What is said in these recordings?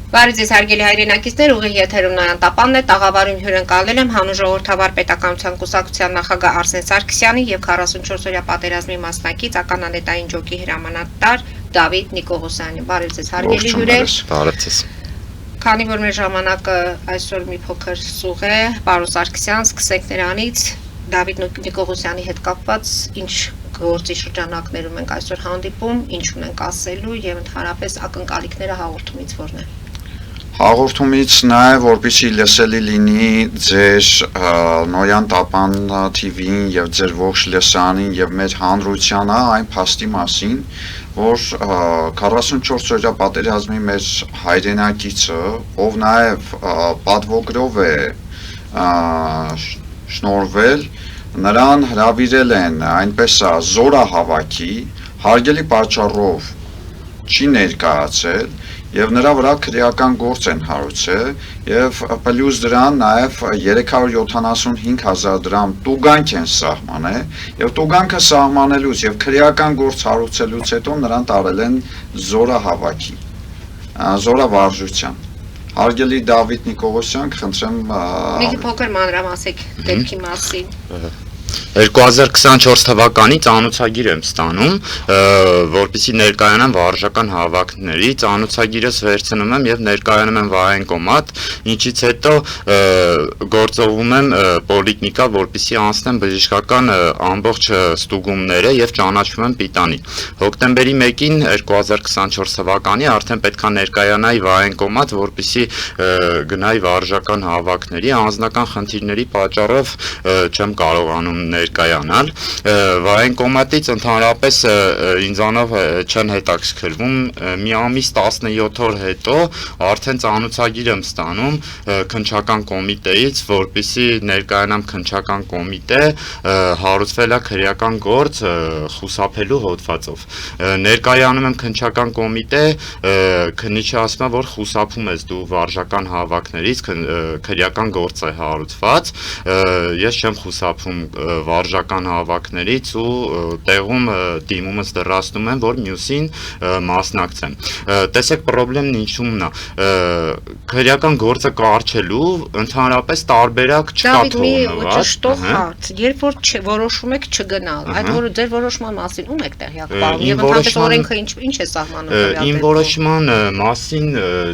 Բարի ձեզ հարգելի հայրենակիցներ, ուղիղ եթերում Նոյան Տապանն է, տաղավարին հյուրընկալել եմ հանուն ժողովրդավար պետականության կուսակցության նախագահ Արսեն Սարգսյանի եւ 44-օրյա պատերազմի մասնակից ականանետային ջոկի հրամանատար Դավիթ Նիկողոսյանի։ Բարի ձեզ հարգելի հյուրեր։ Բարի ձեզ։ Քանի որ մեր ժամանակը այսօր մի փոքր սուղ է, պարոն Սարգսյան, սկսենք նրանից Դավիթ Նիկողոսյանի հետ կապված ինչ գործի շրջանակներում ենք այսօր հանդիպում, ինչ ունենք ասելու եւ ընդհանրապես ակնկալիքները հաղորդումից որն է։ Հաղորդումից նաև որպեսզի լսելի լինի ձեր Նոյան Տապան TV-ին եւ ձեր ողջ լսանին եւ մեր հանրությանը այն փաստի մասին, որ 44-օրյա պատերազմի մեր հայրենակիցը, ով նաև պատվոգրով է շնորհվել, նրան հրավիրել են այնպես զորահավաքի, հարգելի պատճառով չի ներկայացել եւ նրա վրա քրեական գործ են հարուցել եւ պլյուս դրան նաեւ 375,000 դրամ տուգանք են սահմանել եւ տուգանքը սահմանելուց եւ քրեական գործ հարուցելուց հետո նրան տարել են զորահավաքի զորավարժության Հարգելի Դավիթ Նիկողոսյան, խնդրեմ մի փոքր մանրամասեք դեպքի մասին 2024 թվականի ծանոթագիր եմ ստանում, որպեսզի ներկայանամ վարժական հավաքների, ծանոթագիրս վերցնում եմ եւ ներկայանում եմ վայենկոմատ, ինչից հետո գործողում եմ պոլիտիկա, որպեսզի անցնեմ բժշկական ամբողջ ստուգումները եւ ճանաչում եմ պիտանի։ Հոկտեմբերի 1-ին 2024 թվականի արդեն պետքա ներկայանայի վայենկոմատ, որպեսզի գնայի վարժական հավաքների, անձնական խնդիրների պատճառով չեմ կարողանում ներկայանալ վայենկոմատից ընդհանրապես ինձանով չեն հետաքրքրվում մի ամիս 17 օր հետո արդեն ծանոթագիր եմ ստանում քննչական կոմիտեից որպեսզի ներկայանամ քննչական կոմիտե հարուցվել է քրեական գործ խուսափելու հոդվածով ներկայանում եմ քննչական կոմիտե քննիչը ասում է որ խուսափում ես դու վարժական հավաքներից քրեական գործ է հարուցված ես չեմ խուսափում վարժական հավաքներից ու տեղում դիմումս դրացնում եմ, որ մյուսին մասնակցեմ։ Տեսեք, խնդիրն ինչումն է։ Քրեական գործը կարճելու ընդհանրապես տարբերակ չկա թողնված։ Դավիթ, մի ճշտող հարց, երբ որ որոշում եք չգնալ, այդ որ ձեր որոշման մասին ում եք տեղյակ պահում եւ ընդհանրապես օրենքը ինչ է սահմանում։ Իմ որոշման մասին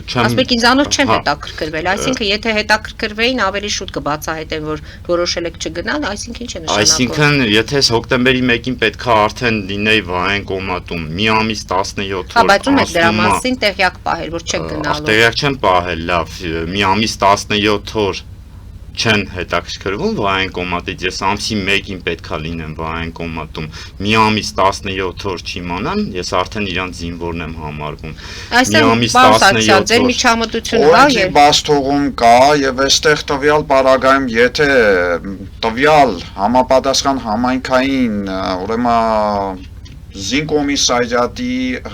չեմ։ Ասում եք ինձանով չեն հետաքրքրվել, այսինքն եթե հետաքրքրվեին ավելի շուտ կբացահայտեն, որ որոշել եք չգնալ, այսինքն ինչ է նշանակում։ Այսինքն, եթե հոկտեմբերի 1-ին պետքա արդեն լինեի վայենկոմատում, մի ամիս 17 օր։ Հա, բայց ում եք դրա մասին տեղյակ պահել, որ չեք գնալու։ Տեղյակ չեմ պահել, լավ, մի ամիս 17 օր չեն հետաքրքրվում վայենկոմատից, ես ամսի 1-ին պետքա լինեմ վայենկոմատում, մի ամիս 17 օր չիմանան, ես արդեն իրանց զինվորն եմ համարվում։ Այստեղ բարձրացան ձեր միջամտությունը, հա, եւ բաստողում կա եւ այստեղ տվյալ պարագայում, եթե տվյալ համապատասխան համայնքային, ուրեմն զինկոմիսարիատի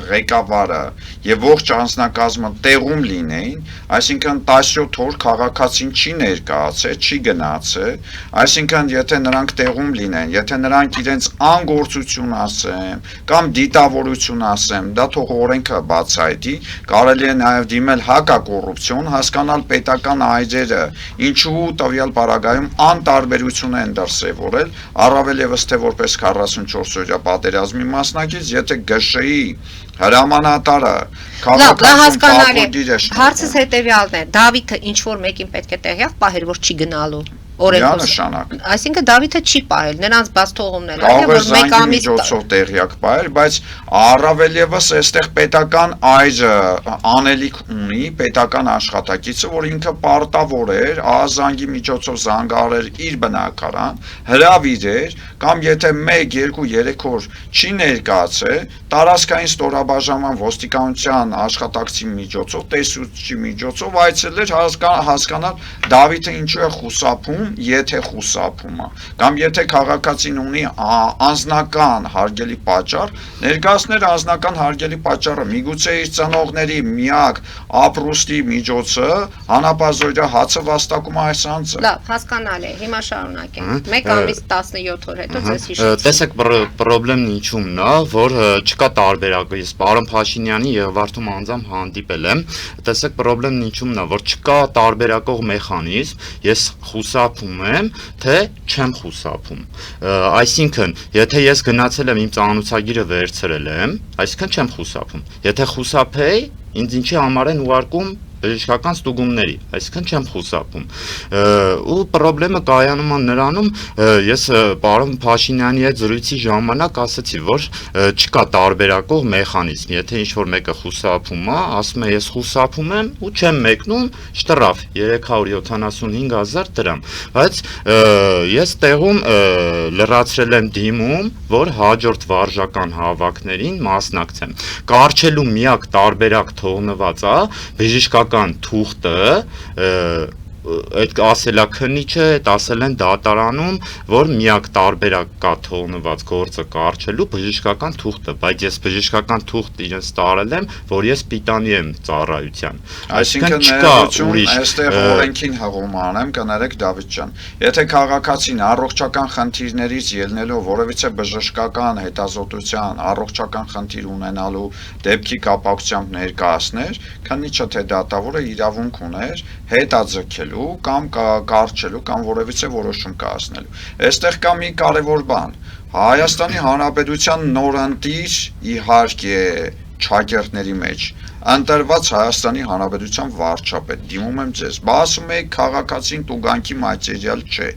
ղեկավարը եւ ողջ անձնակազմը տեղում լինեին, այսինքն 17 օր քաղաքացին չի ներկայացել, չի գնացել, այսինքն եթե նրանք տեղում լինեն, եթե նրանք իրենց անգործություն ասեն կամ դիտավորություն ասեն, դա թող օրենքը բացահայտի, կարելի է նաեւ դիմել հակակոռուպցիոն, հասկանալ պետական այրերը, ինչու տվյալ պարագայում անտարբերություն են դրսևորել, առավել եւս թե որպես 44-օրյա պատերազմի եթե գշեի հրամանատարը հասկանալի հարցս հետևյալն է Դավիթը ինչ որ մեկին պետք է տեղյակ պահել որ չի գնալու Այսինքն Դավիթը չի պահել, նրանց բաց թողումն է, որ մեկ ամիս միջոցով տեղյակ պահել, բայց առավել եւս այստեղ պետական այրը անելիք ունի, պետական աշխատակիցը, որ ինքը պարտավոր էր ԱԶԱՆԳ-ի միջոցով զանգահարել իր բնակարան, հրավիրեր, կամ եթե 1, 2, 3 օր չի ներկայացել, տարածքային ստորաբաժանման ոստիկանության աշխատակցի միջոցով, տեսուչի միջոցով այցելեր հասկանալ Դավիթը ինչու է խուսափում եթե խուսափում է, կամ եթե քաղաքացին ունի անձնական հարգելի պատճառ, ներկայացնել անձնական հարգելի պատճառը, միգուցե իր ծնողների միակ ապրուստի միջոցը հանապազօրյա հացը վաստակում է այս անձը։ Լավ, հասկանալի է, հիմա շարունակենք։ 1 ամիս 17 օր հետո ձեզ հիշեցի։ Տեսեք, պրոբլեմն ինչումն է, որ չկա տարբերակ, ես պարոն Փաշինյանի եւ Վարդում անձամբ հանդիպել եմ, տեսեք, պրոբլեմն ինչումն է, որ չկա տարբերակող մեխանիզմ, ես խուսափում եմ, թե չեմ խուսափում։ Այսինքն, եթե ես գնացել եմ իմ ծանոթագիրը վերցրել եմ, այսինքն չեմ խուսափում։ Եթե խուսափեի, ինձ ինչի համար են ուղարկում բժշկական ստուգումների, այսինքն չեմ խուսափում։ Ու պրոբլեմը կայանում է նրանում, ես պարոն Փաշինյանի հետ զրույցի ժամանակ ասացի, որ չկա տարբերակող մեխանիզմ, եթե ինչ-որ մեկը խուսափում է, ասում է ես խուսափում եմ ու չեմ մեկնում, շտրաֆ 375,000 դրամ, բայց ես տեղում լրացրել եմ դիմում, որ հաջորդ վարժական հավաքներին մասնակցեմ։ Կարճելու միակ տարբերակ թողնված է բժշկական թուղթը, այդ ասելաքննիչը այդ ասել են դատարանում, որ միակ տարբերակ կա թողնված գործը կարճելու բժշկական թուղթը, բայց ես բժշկական թուղթ իրենց տարել եմ, որ ես պիտանի եմ ծառայության։ Այսինքն ներողություն, այստեղ օրենքին հղում անեմ, կներեք Դավիթ ջան։ Եթե քաղաքացին առողջական խնդիրներից ելնելով որևիցե բժշկական հետազոտության, առողջական խնդիր ունենալու դեպքի կապակցությամբ ներկայացներ, քննիչը թե դատավորը իրավունք ուներ հետաձգել կամ կարճելու կամ որևիցե որոշում կայացնելու։ Այստեղ կա մի կարևոր բան։ Հայաստանի Հանրապետության նորընտիր իհարկե ճակերտների մեջ ընտրված Հայաստանի Հանրապետության վարչապետ, դիմում եմ ձեզ, բա ասում եք քաղաքացին տուգանքի մատերիալ չէ,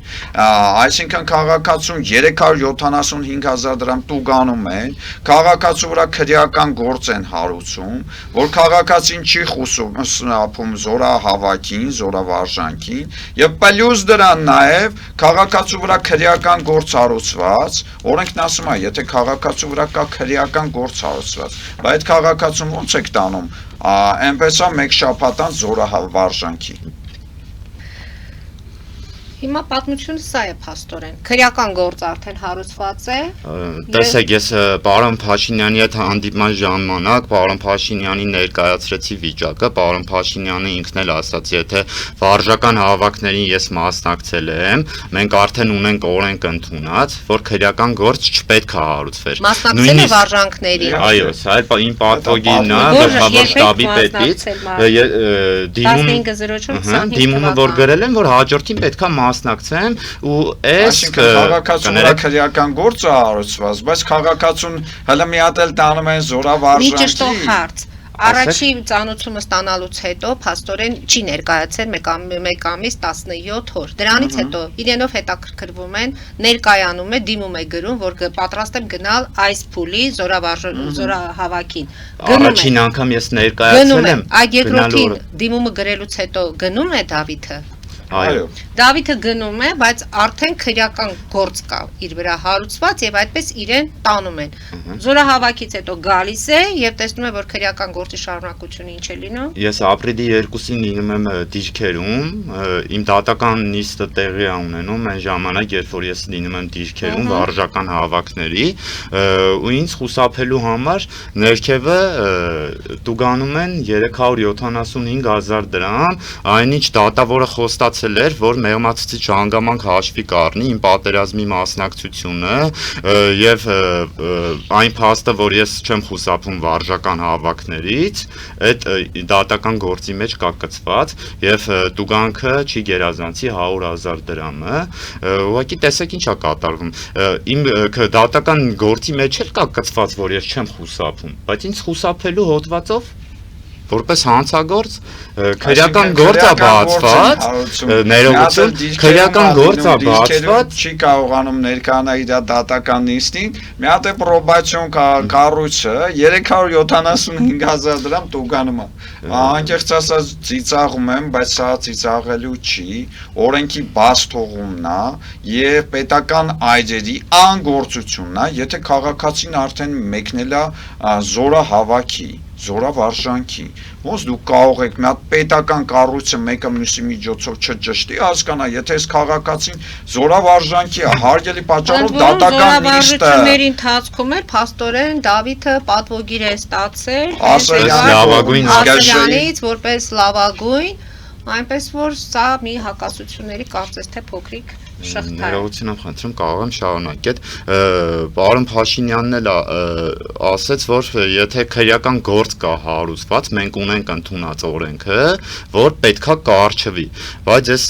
այսինքն քաղաքացուն 375,000 դրամ տուգանում են, քաղաքացու վրա քրեական գործ են հարուցում, որ քաղաքացին չի խուսափում զորահավաքին, զորավարժանքին, եւ պլյուս դրան նաեւ քաղաքացու վրա քրեական գործ հարուցված, օրենքն ասում է, եթե քաղաքացու վրա կա քրեական գործ հարուցված, բայց այդ քաղաքացուն ո՞նց եք տանում այնպես է մեկ շաբաթան զորավարժանքի։ Հիմա պատմությունը սա է փաստորեն։ Քրեական գործ արդեն հարուցված է։ Տեսեք, ես պարոն Փաշինյանի հետ հանդիպման ժամանակ պարոն Փաշինյանի ներկայացրեցի վիճակը, պարոն Փաշինյանը ինքն էլ ասաց, եթե վարժական հավաքներին ես մասնակցել եմ, մենք արդեն ունենք օրենք ընդունած, որ քրեական գործ չպետք է հարուցվեր։ Մասնակցել է վարժանքների։ Այո, սա իմ պատվոգինն է, գլխավոր շտաբի պետից, դիմումը որ գրել եմ, որ հաջորդին պետք է մասնակցեմ ու այս քաղաքացու վրա քրեական գործ է հարուցված, բայց քաղաքացուն հələ մի հատ էլ տանում են զորավարժանքի։ Մի ճշտող հարց։ Առաջի ծանոթումը ստանալուց հետո փաստորեն չի ներկայացել 1 ամիս 17 օր։ Դրանից հետո իրենով հետաքրքրվում են, ներկայանում է, դիմում է գրում, որ պատրաստ եմ գնալ այս փուլի զորահավաքին։ Առաջին անգամ ես ներկայացել եմ։ Այդ երկրորդին դիմումը գրելուց հետո գնում է Դավիթը։ Այո։ Դավիթը գնում է, բայց արդեն քրեական գործ կա իր վրա հարուցված եւ այդպես իրեն տանում են։ Զորահավաքից հետո գալիս է եւ տեսնում է, որ քրեական գործի շարունակությունը ինչ է լինում։ Ես ապրիլի 2-ին լինում եմ դիրքերում, իմ դատական նիստը տեղի է ունենում այն ժամանակ, երբ որ ես լինում եմ դիրքերում վարժական հավաքների, ու ինձ խուսափելու համար ներքևը տուգանում են 375,000 դրամ, այնինչ դատավորը խոստացել էր, որ մեղմացուցիչ հանգամանք հաշվի կառնի իմ պատերազմի մասնակցությունը եւ այն փաստը, որ ես չեմ խուսափում վարժական հավաքներից, այդ դատական գործի մեջ կա կցված եւ տուգանքը չի գերազանցի 100,000 դրամը, ուղղակի տեսեք ինչ է կատարվում։ Իմ դատական գործի մեջ էլ կա կցված, որ ես չեմ խուսափում, բայց ինձ խուսափելու հոդվածով որպես հանցագործ քրեական գործ է բացված, ներողություն, քրեական գործ է բացված, չի կարողանում ներկայանալ իր դատական նիստին, մի հատ է պրոբացիոն կառույցը 375,000 դրամ տուգանում է։ Անկեղծ ասած ծիծաղում եմ, բայց սա ծիծաղելու չի, օրենքի բաց թողումն է եւ պետական այրերի անգործությունն է, եթե քաղաքացին արդեն մեկնել է զորահավաքի զորավարժանքի, ոնց դուք կարող եք մի հատ պետական կառույցը մեկը մյուսի միջոցով չճշտի, հասկանա, եթե այս քաղաքացին զորավարժանքի է, հարգելի պատճառով դատական նիստը զորավարժությունների ընթացքում էլ փաստորեն Դավիթը պատվոգիր է ստացել լավագույն Ասլյանից որպես լավագույն, այնպես որ սա մի հակասությունների կարծես թե փոքրիկ շղթա է։ Ներողություն եմ խնդրում, կարող եմ շարունակել։ Պարոն Փաշինյանն էլ ասաց, որ եթե քրեական գործ կա հարուցված, մենք ունենք ընդունած օրենքը, որ պետքա կառչվի, բայց այս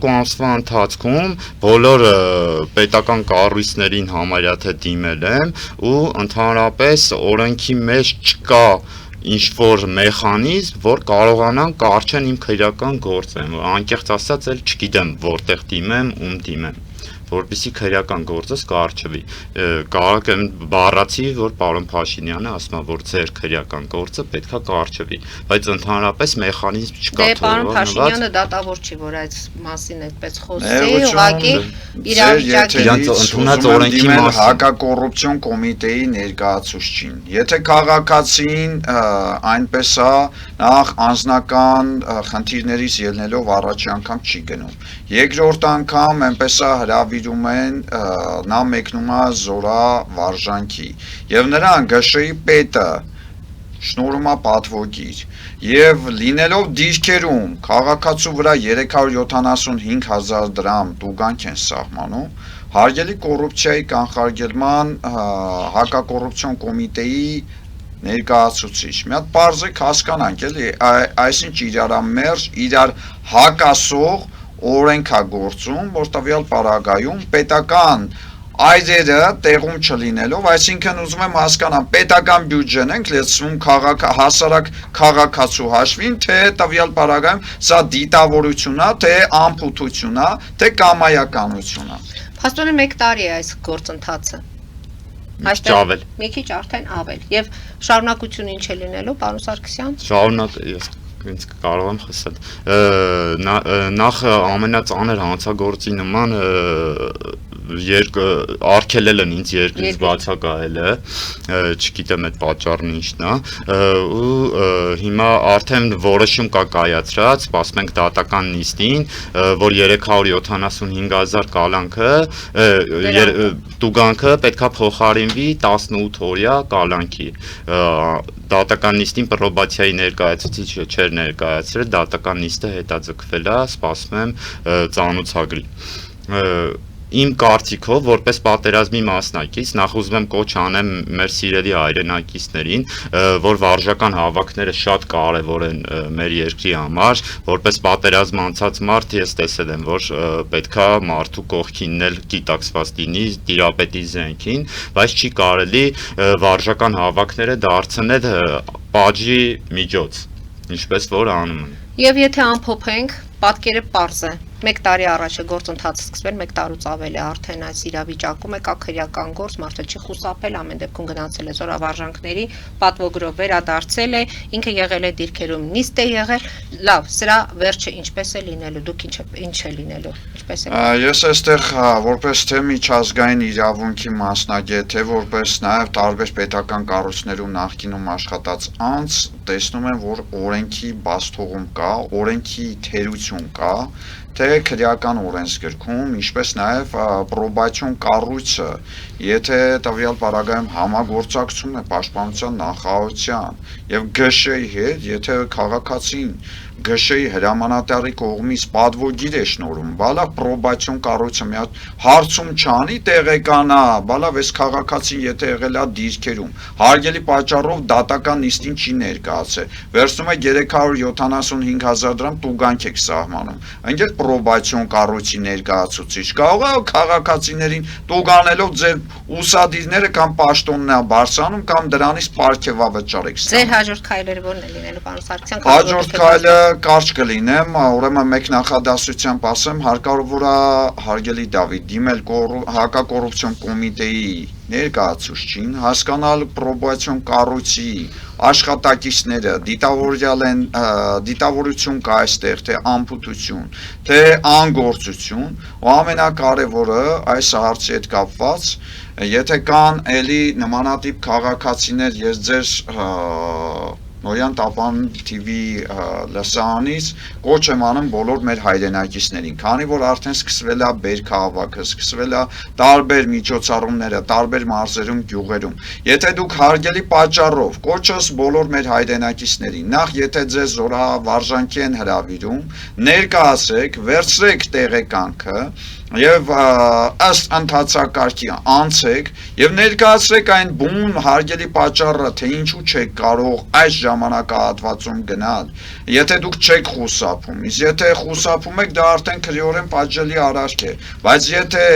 2 ամսվա ընթացքում բոլոր պետական կառույցներին համարյա թե դիմել եմ ու ընդհանրապես օրենքի մեջ չկա ինչ-որ մեխանիզմ, որ կարողանան կառչեն իմ քրեական գործը, անկեղծ ասած էլ չգիտեմ որտեղ դիմեմ, ում դիմեմ, որպեսզի քրեական գործս կառչվի։ Կարող եմ բառացի, որ պարոն Փաշինյանը ասում է, որ ձեր քրեական գործը պետքա կառչվի, բայց ընդհանրապես մեխանիզմ չկա։ Դե պարոն Փաշինյանը դատավոր չի, որ այդ մասին այդպես խոսի, ուղղակի իրավիճակի ընդունած օրենքի մասին հակակոռուպցիոն կոմիտեի ներկայացուցչին։ Եթե քաղաքացին այնպես է, նախ անձնական խնդիրներից ելնելով առաջի անգամ չի գնում։ Երկրորդ անգամ այնպես է հրավիրում են, նա մեկնում է զորավարժանքի եւ նրան ԳՇ-ի պետը շնորհում է պատվոգիր եւ լինելով դիրքերում քաղաքացու վրա 375,000 դրամ տուգանք են սահմանում, հարգելի կոռուպցիայի կանխարգելման հակակոռուպցիոն կոմիտեի ներկայացուցիչ։ Մի հատ բարձր հասկանանք էլի, այսինչ իրարամերժ, իրար հակասող օրենք է գործում, որ տվյալ պարագայում պետական այրերը տեղում չլինելով, այսինքն ուզում եմ հասկանամ, պետական բյուջեն ենք լցնում հասարակ քաղաքացու հաշվին, թե տվյալ պարագայում սա դիտավորություն է, թե անփութություն է, թե կամայականություն է։ Փաստորեն 1 տարի է այս գործընթացը։ Մի քիչ արդեն ավել։ Եվ շարունակությունը ինչ է լինելու, պարոն Սարգսյան։ Ես կարող եմ խոսել։ Նախ ամենածանր հանցագործի նման արգելել են ինձ երկրից բացակայել է, չգիտեմ այդ պատճառն ինչն է, ու հիմա արդեն որոշում կա կայացրած, սպասում ենք դատական նիստին, որ 375,000 կալանքը, տուգանքը պետքա փոխարինվի 18 օրյա կալանքի։ Դատական նիստին պրոբացիայի ներկայացուցիչը չէր ներկայացրել, դատական նիստը հետաձգվել է, սպասում եմ ծանուցագրի։ Իմ կարծիքով, որպես պատերազմի մասնակից, նախ ուզում եմ կոչ անեմ մեր սիրելի հայրենակիցներին, որ վարժական հավաքները շատ կարևոր են մեր երկրի համար, որպես պատերազմ անցած մարդ ես տեսել եմ, որ պետքա մարդու կողքինն էլ գիտակցված լինի տիրապետի զենքին, բայց չի կարելի վարժական հավաքները դարձնել պատժի միջոց, ինչպես որ անում են։ Եվ եթե ամփոփենք, պատկերը պարզ է։ 1 տարի առաջ է գործընթացը սկսվել, 1 տարուց ավել է արդեն այս իրավիճակում է, կա քրեական գործ, մարդը չի խուսափել, ամեն դեպքում գնացել է զորավարժանքների, պատվոգրով վերադարձել է, ինքը եղել է դիրքերում, նիստ է եղել, լավ, սրա վերջը ինչպես է լինելու, դուք ինչ է լինելու, ինչպես է։ Ես այստեղ որպես թե միջազգային իրավունքի մասնագետ, թե որպես նաև տարբեր պետական կառույցներում նախկինում աշխատած անձ, տեսնում եմ, որ օրենքի բացթողում կա, օրենքի թերություն կա, թե քրեական օրենսգրքում, ինչպես նաև պրոբացիոն կառույցը, եթե տվյալ պարագայում համագործակցում է պաշտպանության նախարարության եւ ԳՇ-ի հետ, եթե քաղաքացին ԳՇ-ի հրամանատարի կողմից պատվոգիր է շնորհում, բալա պրոբացիոն կառույցը մի հատ հարցում չանի, տեղեկանա, բալավ այս քաղաքացին եթե եղել է դիրքերում, հարգելի պատճառով դատական նիստին չի ներկայացել, վերցնում է 375,000 դրամ տուգանք եք սահմանում, ընկեր պրոբացիոն կառույցի ներկայացուցիչ, կարող է քաղաքացիներին տուգանելով ձեր ուսադիրները կամ պաշտոնն է բարձրանում կամ դրանից պարգևավճար եք ստանում։ Ձեր հաջորդ քայլերը ո՞րն է լինելու, պարոն Սարգսյան։ Հաջորդ քայլը կարճ կլինեմ, ուրեմն մեկ նախադասությամբ ասեմ, հարկավոր է հարգելի Դավիթ դիմել հակակոռուպցիոն կոմիտեի ներկայացուցչին, հասկանալ պրոբացիոն կառույցի աշխատակիցները դիտավորյալ են, դիտավորություն կա այստեղ, թե անփութություն, թե անգործություն, ու ամենակարևորը այս հարցի հետ կապված, եթե կան էլի նմանատիպ քաղաքացիներ, ես ձեր Նորյան Տապան TV լսարանից կոչ եմ անում բոլոր մեր հայրենակիցներին, քանի որ արդեն սկսվել է բերքահավաքը, սկսվել է տարբեր միջոցառումները, տարբեր մարզերում, գյուղերում։ Եթե դուք հարգելի պատճառով կոչս բոլոր մեր հայրենակիցներին, նախ եթե ձեզ զորավարժանքի են հրավիրում, ներկայացրեք, վերցրեք տեղեկանքը եւ ըստ ընթացակարգի անցեք եւ ներկայացրեք այն բուն հարգելի պատճառը, թե ինչու չեք կարող այս ժամանակահատվածում գնալ։ Եթե դուք չեք խուսափում, իսկ եթե խուսափում եք, դա արդեն քրեորեն պատժելի արարք է, բայց եթե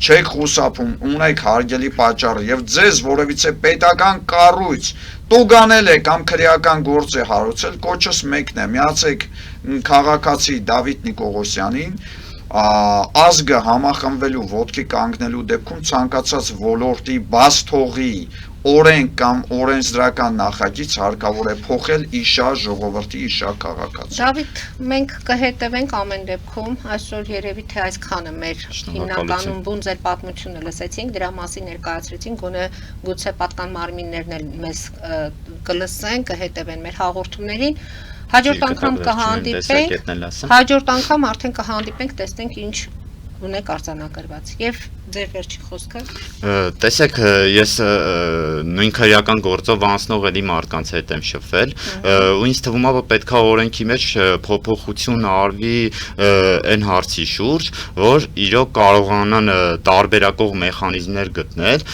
չեք խուսափում, ունեք հարգելի պատճառը եւ ձեզ որևիցե պետական կառույց տուգանել է կամ քրեական գործ է հարուցել, կոչս մեկն է, միացեք քաղաքացի Դավիթ Նիկողոսյանին, ազգը համախմբվելու, ոտքի կանգնելու դեպքում ցանկացած ոլորտի բաց թողի օրենք կամ օրենսդրական նախագիծ հարկավոր է փոխել իշա ժողովրդի իշա քաղաքացի։ Դավիթ, մենք կհետևենք ամեն դեպքում, այսօր երևի թե այսքանը մեր հիմնականում բուն ձեր պատմությունը լսեցինք, դրա մասին ներկայացրեցինք, գուցե պատկան մարմիններն էլ մեզ կլսեն, կհետևեն մեր հաղորդումներին։ Հաջորդ անգամ արդեն կհանդիպենք, տեսնենք ինչ ունեք արձանագրված եւ ձեր վերջին խոսքը։ Տեսեք, ես նույն քրեական գործով անցնող էլի մարդկանց հետ եմ շփվել, ու ինձ թվում է, որ պետքա օրենքի մեջ փոփոխություն արվի այն հարցի շուրջ, որ իրոք կարողանան տարբերակող մեխանիզմներ գտնել,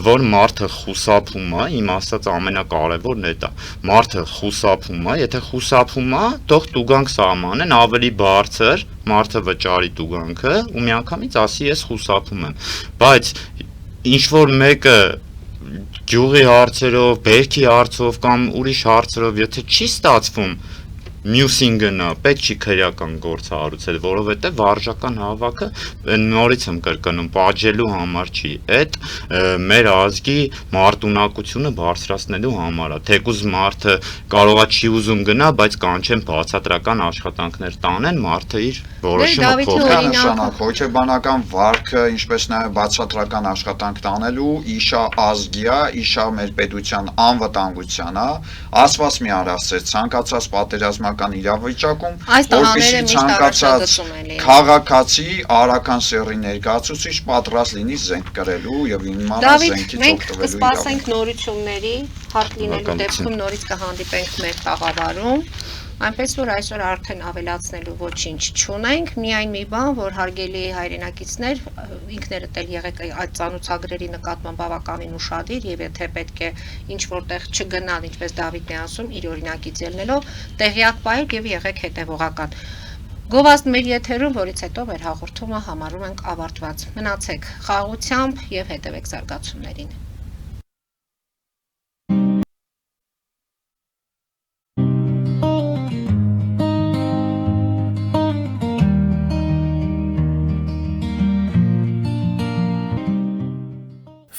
որ մարդը խուսափում է, իմ ասած ամենակարևորն է դա։ Մարդը խուսափում է, եթե խուսափում է, թող տուգանք սահմանեն ավելի բարձր, մարդը վճարի տուգանքը ու միանգամից ասի ես խուսափում եմ, բայց ինչ որ մեկը գյուղի հարցերով, բերքի հարցով կամ ուրիշ հարցերով, եթե չի ստացվում մյուսին գնա, պետք չի քրեական գործ հարուցել, որովհետև վարժական հավաքը նորից եմ կրկնում, պատժելու համար չի, այդ մեր ազգի մարտունակությունը բարձրացնելու համար է, թեկուզ մարդը կարողա չի ուզում գնա, բայց կանչեն բացատրական աշխատանքներ տանեն, մարդը իր որոշումը փոխի։ Հոգեբանական վարքը, ինչպես նաև բացատրական աշխատանք տանելու իշա ազգիա, իշա մեր պետության անվտանգության է, ասված մի արասեց, ցանկացած պատերազմական իրավիճակում, որպեսզի ցանկացած քաղաքացի արական սեռի ներկայացուցիչ պատրաստ լինի զենք կրելու եւ իմանա զենքից օգտվելու իրավունք։ Մենք կսպասենք նորությունների, հարկ լինելու դեպքում նորից կհանդիպենք մեր տաղավարում։ Այնպես որ այսօր արդեն ավելացնելու ոչինչ չունենք, միայն մի բան, որ հարգելի հայրենակիցներ, ինքներդ էլ եղեք այդ ծանոթագրերի նկատմամբ բավականին ուշադիր եւ եթե պետք է ինչ որտեղ չգնալ, ինչպես Դավիթն է ասում, իր օրինակից ելնելով, տեղյակ պահեք եւ եղեք հետեւողական։ Գովազդ մեր եթերում, որից հետո մեր հաղորդումը համարում ենք ավարտված։ Մնացեք խաղաղությամբ եւ հետեւեք զարգացումներին։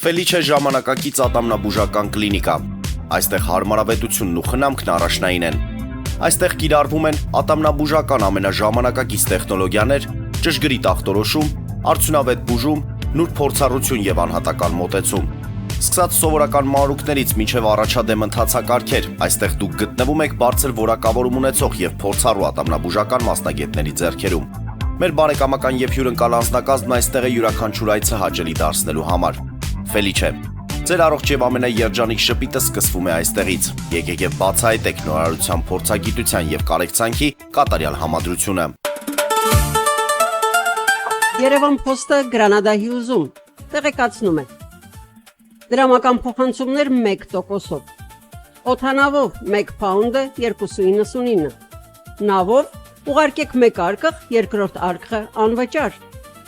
Ֆելիչե ժամանակակից ատամնաբուժական կլինիկա։ Այստեղ հարմարավետությունն ու խնամքն առաջնային են։ Այստեղ կիրառվում են ատամնաբուժական ամենաժամանակակից տեխնոլոգիաներ, ճշգրիտ ախտորոշում, արդյունավետ բուժում, նուրբ փորձառություն եւ անհատական մոտեցում։ Սկսած սովորական մանրուքներից մինչև առաջադեմ ընթացակարգեր, այստեղ դուք գտնվում եք բարձր որակավորում ունեցող եւ փորձառու ատամնաբուժական մասնագետների ձեռքերում։ Մեր բարեկամական եւ հյուրընկալ անձնակազմն այստեղ է յուրաքանչյուր այցը հաճելի դարձնելու համար։ Ֆելիչե, ձեր առողջ եւ ամենաերջանիկ շպիտը սկսվում է այստեղից։ Եկեք եւ բացահայտեք նորարարության, փորձագիտության եւ կարեկցանքի կատարյալ համադրությունը։ Երևան Փոստը Գրանադայի ուզում տեղեկացնում է։ Դրամական փոխանցումներ 1%-ով։ Օդանավով 1 փաունդը 2.99։ Նավով ուղարկեք 1 արկղ, երկրորդ արկղը անվճար։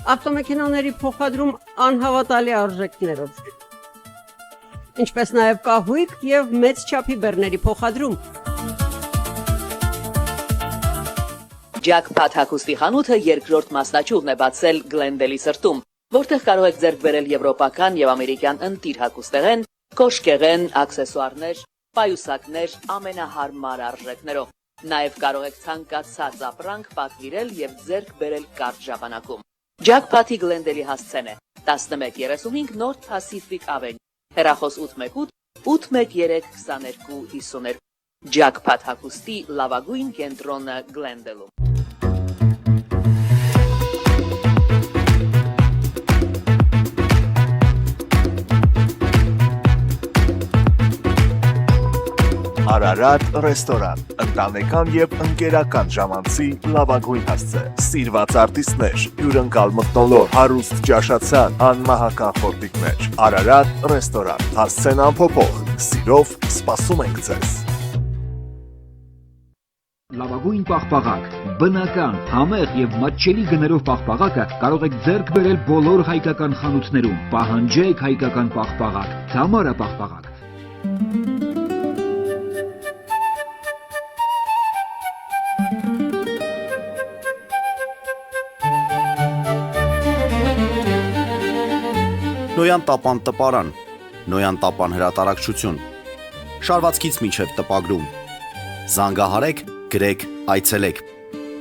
Ավտոմեքենաների փոխադրում անհավատալի արժեքներով։ Ինչպես նաև կահույք եւ մեծ չափի բեռների փոխադրում։ Jackpot հագուստի խանութը երկրորդ մասնաճյուղն է բացել Գլենդելի սրտում, որտեղ կարող եք ձեռք բերել եվրոպական եւ ամերիկյան ընտիր հագուստեղեն, կոշկեղեն, աքսեսուարներ, պայուսակներ ամենահարմար արժեքներով։ Նաև կարող եք ցանկացած ապրանք պատվիրել եւ ձեռք բերել կարճ ժամանակում։ Jackpot-ի Գլենդելի հասցեն է 1135 North Pacific Avenue, հեռախոս 818 813 2252 ջակփաթ հագուստի լավագույն կենտրոնը Գլենդելում։ Արարատ ռեստորան, ընտանեկան եւ ընկերական ժամանցի լավագույն հասցե, սիրված արտիստներ, հյուրընկալ մթնոլորտ, հարուստ ճաշացան, անմահական խորտիկներ, Արարատ ռեստորան, հասցեն անփոփոխ, սիրով սպասում ենք ձեզ։ Լավագույն պաղպաղակ, բնական, համեղ եւ մատչելի գներով պաղպաղակը կարող եք ձեռք բերել բոլոր հայկական խանութներում։ Պահանջեք հայկական պաղպաղակ, Թամարա պաղպաղակ։ Նոյան տապան տպարան, Նոյան տապան հրատարակչություն, շարվածքից մինչև տպագրում, զանգահարեք, գրեք, այցելեք,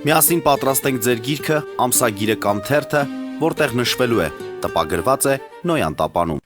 միասին պատրաստենք ձեր գիրքը, ամսագիրը կամ թերթը, որտեղ նշվելու է, տպագրված է Նոյան տապանում։